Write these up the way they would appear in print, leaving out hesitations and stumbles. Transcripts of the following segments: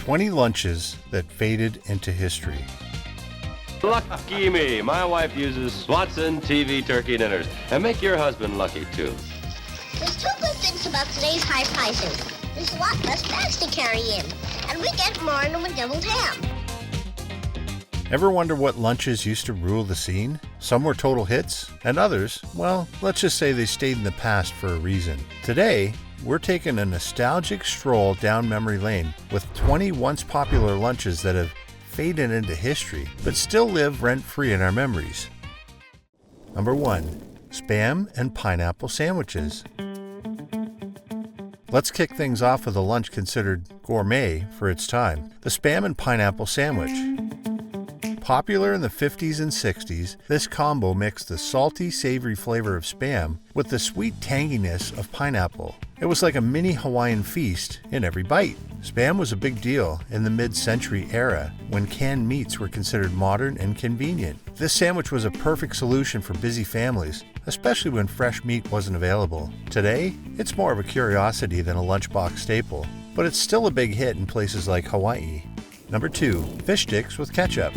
20 lunches that faded into history. Lucky me. My wife uses Swanson TV turkey dinners. And make your husband lucky, too. There's two good things about today's high prices. There's a lot less bags to carry in, and we get more than with deviled ham. Ever wonder what lunches used to rule the scene? Some were total hits, and others, well, let's just say they stayed in the past for a reason. Today, we're taking a nostalgic stroll down memory lane with 20 once popular lunches that have faded into history, but still live rent-free in our memories. Number 1. Spam and pineapple sandwiches. Let's kick things off with a lunch considered gourmet for its time, the spam and pineapple sandwich. Popular in the 50s and 60s, this combo mixed the salty, savory flavor of spam with the sweet tanginess of pineapple. It was like a mini Hawaiian feast in every bite. Spam was a big deal in the mid-century era when canned meats were considered modern and convenient. This sandwich was a perfect solution for busy families, especially when fresh meat wasn't available. Today, it's more of a curiosity than a lunchbox staple, but it's still a big hit in places like Hawaii. Number 2. Fish sticks with ketchup.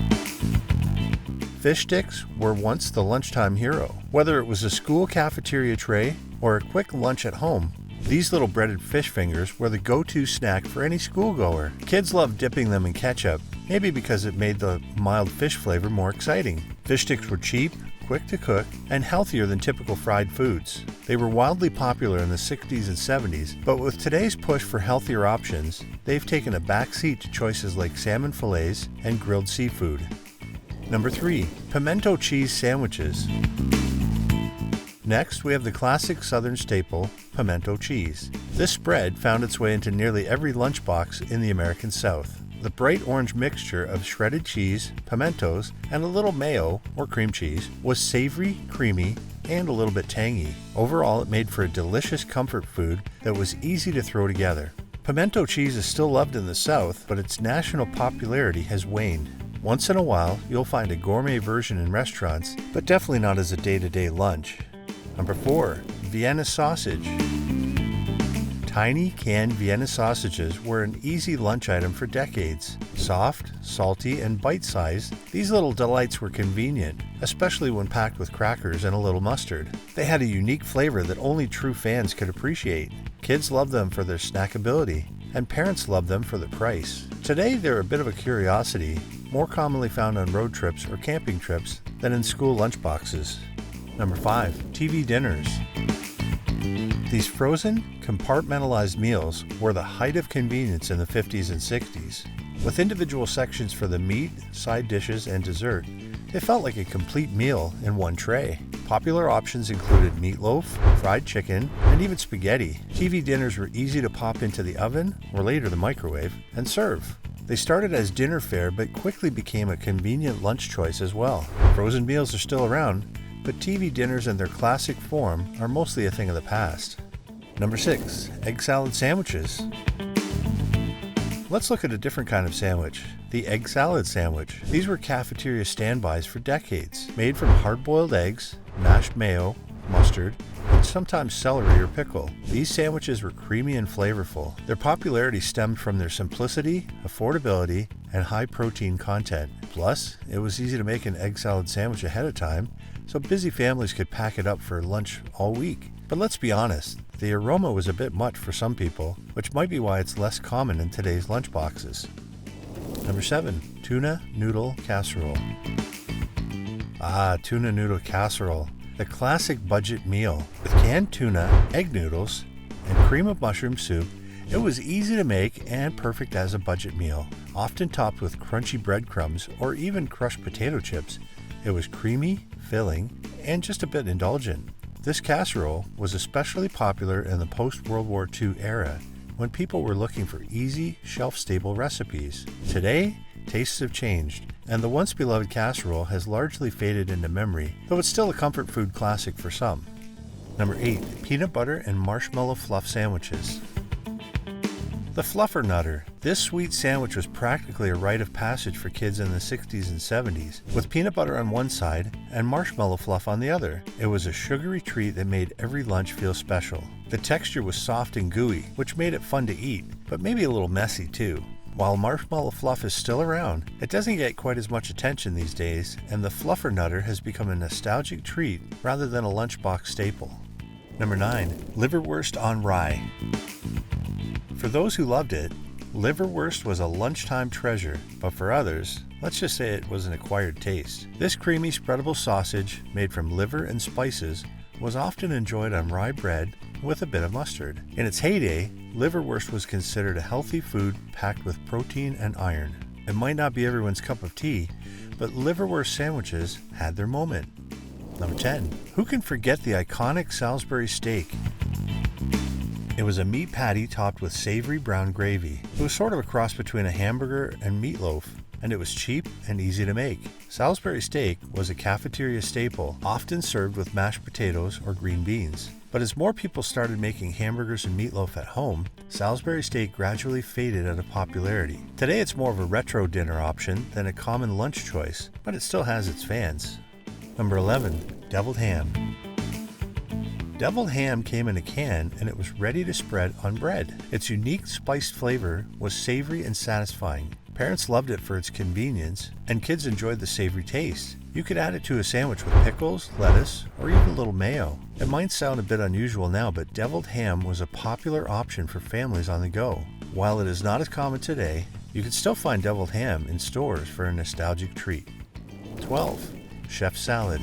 Fish sticks were once the lunchtime hero. Whether it was a school cafeteria tray or a quick lunch at home, these little breaded fish fingers were the go-to snack for any schoolgoer. Kids loved dipping them in ketchup, maybe because it made the mild fish flavor more exciting. Fish sticks were cheap, quick to cook, and healthier than typical fried foods. They were wildly popular in the 60s and 70s, but with today's push for healthier options, they've taken a backseat to choices like salmon fillets and grilled seafood. Number 3. Pimento cheese sandwiches. Next, we have the classic southern staple, pimento cheese. This spread found its way into nearly every lunchbox in the American South. The bright orange mixture of shredded cheese, pimentos, and a little mayo, or cream cheese, was savory, creamy, and a little bit tangy. Overall, it made for a delicious comfort food that was easy to throw together. Pimento cheese is still loved in the South, but its national popularity has waned. Once in a while, you'll find a gourmet version in restaurants, but definitely not as a day-to-day lunch. Number 4. Vienna sausage. Tiny canned Vienna sausages were an easy lunch item for decades. Soft, salty, and bite-sized, these little delights were convenient, especially when packed with crackers and a little mustard. They had a unique flavor that only true fans could appreciate. Kids loved them for their snackability, and parents loved them for the price. Today, they're a bit of a curiosity, more commonly found on road trips or camping trips than in school lunchboxes. Number 5. TV dinners. These frozen, compartmentalized meals were the height of convenience in the 50s and 60s. With individual sections for the meat, side dishes, and dessert, they felt like a complete meal in one tray. Popular options included meatloaf, fried chicken, and even spaghetti. TV dinners were easy to pop into the oven, or later the microwave, and serve. They started as dinner fare but quickly became a convenient lunch choice as well. Frozen meals are still around, but TV dinners in their classic form are mostly a thing of the past. Number 6. Egg salad sandwiches. Let's look at a different kind of sandwich, the egg salad sandwich. These were cafeteria standbys for decades, made from hard-boiled eggs, mashed mayo, mustard, and sometimes celery or pickle. These sandwiches were creamy and flavorful. Their popularity stemmed from their simplicity, affordability, and high protein content. Plus, it was easy to make an egg salad sandwich ahead of time, so busy families could pack it up for lunch all week. But let's be honest, the aroma was a bit much for some people, which might be why it's less common in today's lunchboxes. Number 7. Tuna noodle casserole. Tuna noodle casserole. The classic budget meal. With canned tuna, egg noodles, and cream of mushroom soup, it was easy to make and perfect as a budget meal. Often topped with crunchy breadcrumbs or even crushed potato chips, it was creamy, filling, and just a bit indulgent. This casserole was especially popular in the post-World War II era when people were looking for easy, shelf-stable recipes. Today, tastes have changed, and the once beloved casserole has largely faded into memory, though it's still a comfort food classic for some. Number 8. Peanut butter and marshmallow fluff sandwiches. The Fluffer Nutter. This sweet sandwich was practically a rite of passage for kids in the 60s and 70s, with peanut butter on one side and marshmallow fluff on the other. It was a sugary treat that made every lunch feel special. The texture was soft and gooey, which made it fun to eat, but maybe a little messy too. While marshmallow fluff is still around, it doesn't get quite as much attention these days, and the Fluffer Nutter has become a nostalgic treat rather than a lunchbox staple. Number 9. Liverwurst on Rye. For those who loved it, liverwurst was a lunchtime treasure, but for others, let's just say it was an acquired taste. This creamy spreadable sausage, made from liver and spices, was often enjoyed on rye bread with a bit of mustard. In its heyday, liverwurst was considered a healthy food packed with protein and iron. It might not be everyone's cup of tea, but liverwurst sandwiches had their moment. Number 10. Who can forget the iconic Salisbury steak? It was a meat patty topped with savory brown gravy. It was sort of a cross between a hamburger and meatloaf, and it was cheap and easy to make. Salisbury steak was a cafeteria staple, often served with mashed potatoes or green beans. But as more people started making hamburgers and meatloaf at home, Salisbury steak gradually faded out of popularity. Today it's more of a retro dinner option than a common lunch choice, but it still has its fans. Number 11. Deviled ham. Deviled ham came in a can and it was ready to spread on bread. Its unique spiced flavor was savory and satisfying. Parents loved it for its convenience, and kids enjoyed the savory taste. You could add it to a sandwich with pickles, lettuce, or even a little mayo. It might sound a bit unusual now, but deviled ham was a popular option for families on the go. While it is not as common today, you can still find deviled ham in stores for a nostalgic treat. 12. Chef salad.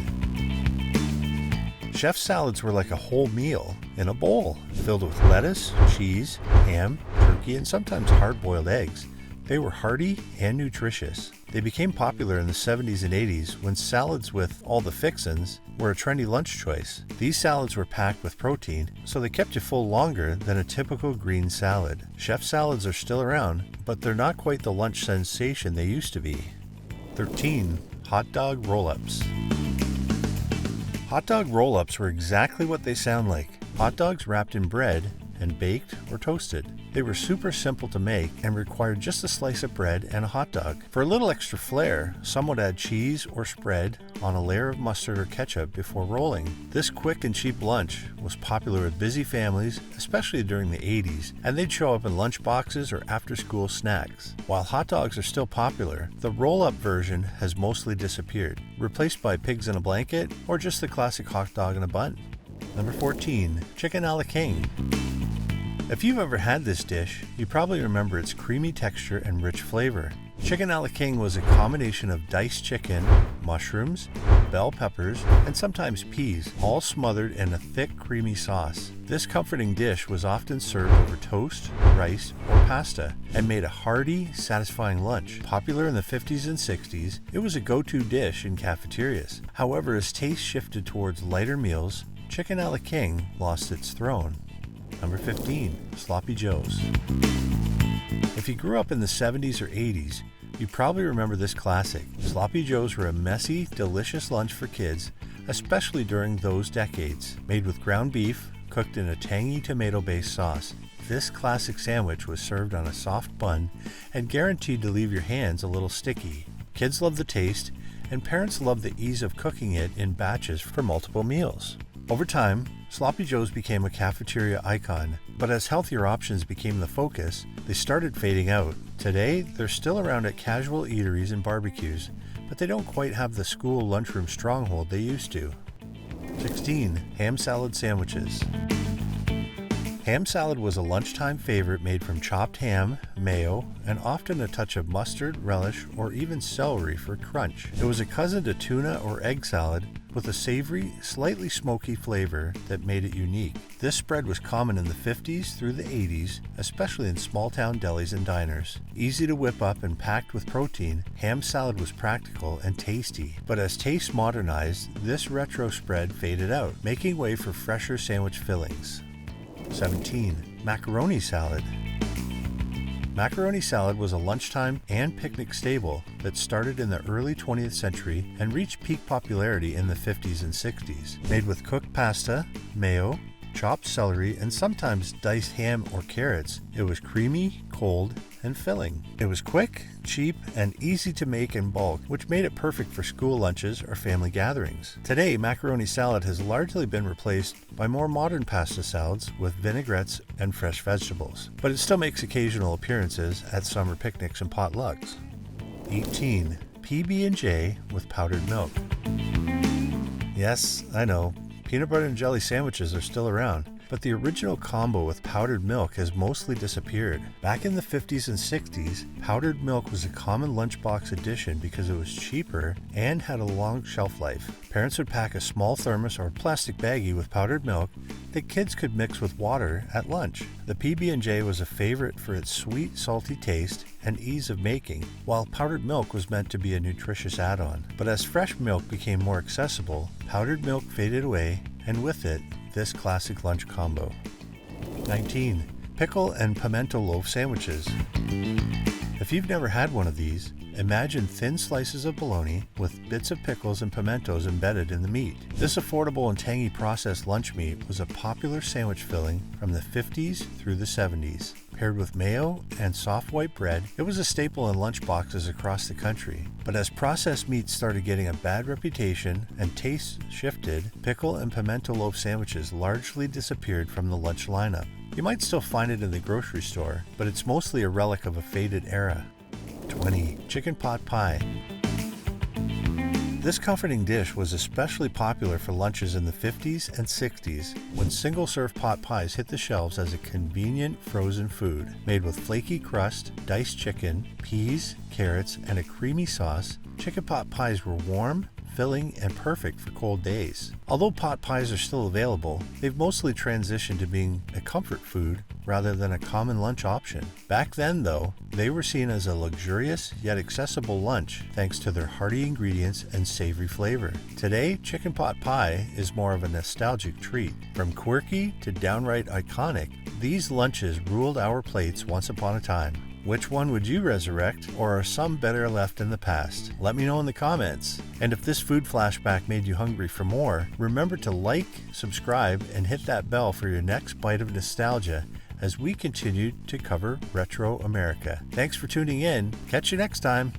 Chef salads were like a whole meal in a bowl, filled with lettuce, cheese, ham, turkey, and sometimes hard-boiled eggs. They were hearty and nutritious. They became popular in the 70s and 80s when salads with all the fixins were a trendy lunch choice. These salads were packed with protein, so they kept you full longer than a typical green salad. Chef salads are still around, but they're not quite the lunch sensation they used to be. 13. Hot dog roll-ups. Hot dog roll-ups were exactly what they sound like. Hot dogs wrapped in bread and baked or toasted. They were super simple to make and required just a slice of bread and a hot dog. For a little extra flair, some would add cheese or spread on a layer of mustard or ketchup before rolling. This quick and cheap lunch was popular with busy families, especially during the 80s, and they'd show up in lunchboxes or after-school snacks. While hot dogs are still popular, the roll-up version has mostly disappeared, replaced by pigs in a blanket or just the classic hot dog in a bun. Number 14. Chicken a la king. If you've ever had this dish, you probably remember its creamy texture and rich flavor. Chicken a la king was a combination of diced chicken, mushrooms, bell peppers, and sometimes peas, all smothered in a thick, creamy sauce. This comforting dish was often served over toast, rice, or pasta, and made a hearty, satisfying lunch. Popular in the 50s and 60s, it was a go-to dish in cafeterias. However, as taste shifted towards lighter meals, chicken a la king lost its throne. Number 15. Sloppy Joes. If you grew up in the 70s or 80s, you probably remember this classic. Sloppy Joes were a messy, delicious lunch for kids, especially during those decades. Made with ground beef, cooked in a tangy tomato-based sauce, this classic sandwich was served on a soft bun and guaranteed to leave your hands a little sticky. Kids loved the taste, and parents loved the ease of cooking it in batches for multiple meals. Over time, Sloppy Joes became a cafeteria icon, but as healthier options became the focus, they started fading out. Today, they're still around at casual eateries and barbecues, but they don't quite have the school lunchroom stronghold they used to. 16. Ham salad sandwiches. Ham salad was a lunchtime favorite made from chopped ham, mayo, and often a touch of mustard, relish, or even celery for crunch. It was a cousin to tuna or egg salad with a savory, slightly smoky flavor that made it unique. This spread was common in the 50s through the 80s, especially in small-town delis and diners. Easy to whip up and packed with protein, ham salad was practical and tasty. But as taste modernized, this retro spread faded out, making way for fresher sandwich fillings. 17. Macaroni salad. Macaroni salad was a lunchtime and picnic staple that started in the early 20th century and reached peak popularity in the 50s and 60s. Made with cooked pasta, mayo, chopped celery, and sometimes diced ham or carrots. It was creamy, cold, and filling. It was quick, cheap, and easy to make in bulk, which made it perfect for school lunches or family gatherings. Today, macaroni salad has largely been replaced by more modern pasta salads with vinaigrettes and fresh vegetables, but it still makes occasional appearances at summer picnics and potlucks. 18. PB&J with powdered milk. Yes, I know, peanut butter and jelly sandwiches are still around, but the original combo with powdered milk has mostly disappeared. Back in the 50s and 60s, powdered milk was a common lunchbox addition because it was cheaper and had a long shelf life. Parents would pack a small thermos or plastic baggie with powdered milk that kids could mix with water at lunch. The PB&J was a favorite for its sweet, salty taste and ease of making, while powdered milk was meant to be a nutritious add-on. But as fresh milk became more accessible, powdered milk faded away, and with it, this classic lunch combo. 19. Pickle and pimento loaf sandwiches. If you've never had one of these, imagine thin slices of bologna with bits of pickles and pimentos embedded in the meat. This affordable and tangy processed lunch meat was a popular sandwich filling from the 50s through the 70s. Paired with mayo and soft white bread, it was a staple in lunchboxes across the country. But as processed meats started getting a bad reputation and tastes shifted, pickle and pimento loaf sandwiches largely disappeared from the lunch lineup. You might still find it in the grocery store, but it's mostly a relic of a faded era. 20. Chicken pot pie. This comforting dish was especially popular for lunches in the 50s and 60s when single-serve pot pies hit the shelves as a convenient frozen food. Made with flaky crust, diced chicken, peas, carrots, and a creamy sauce, chicken pot pies were warm, filling, and perfect for cold days. Although pot pies are still available, they've mostly transitioned to being a comfort food rather than a common lunch option. Back then, though, they were seen as a luxurious yet accessible lunch thanks to their hearty ingredients and savory flavor. Today, chicken pot pie is more of a nostalgic treat. From quirky to downright iconic, these lunches ruled our plates once upon a time. Which one would you resurrect, or are some better left in the past? Let me know in the comments. And if this food flashback made you hungry for more, remember to like, subscribe, and hit that bell for your next bite of nostalgia as we continue to cover Retro America. Thanks for tuning in. Catch you next time.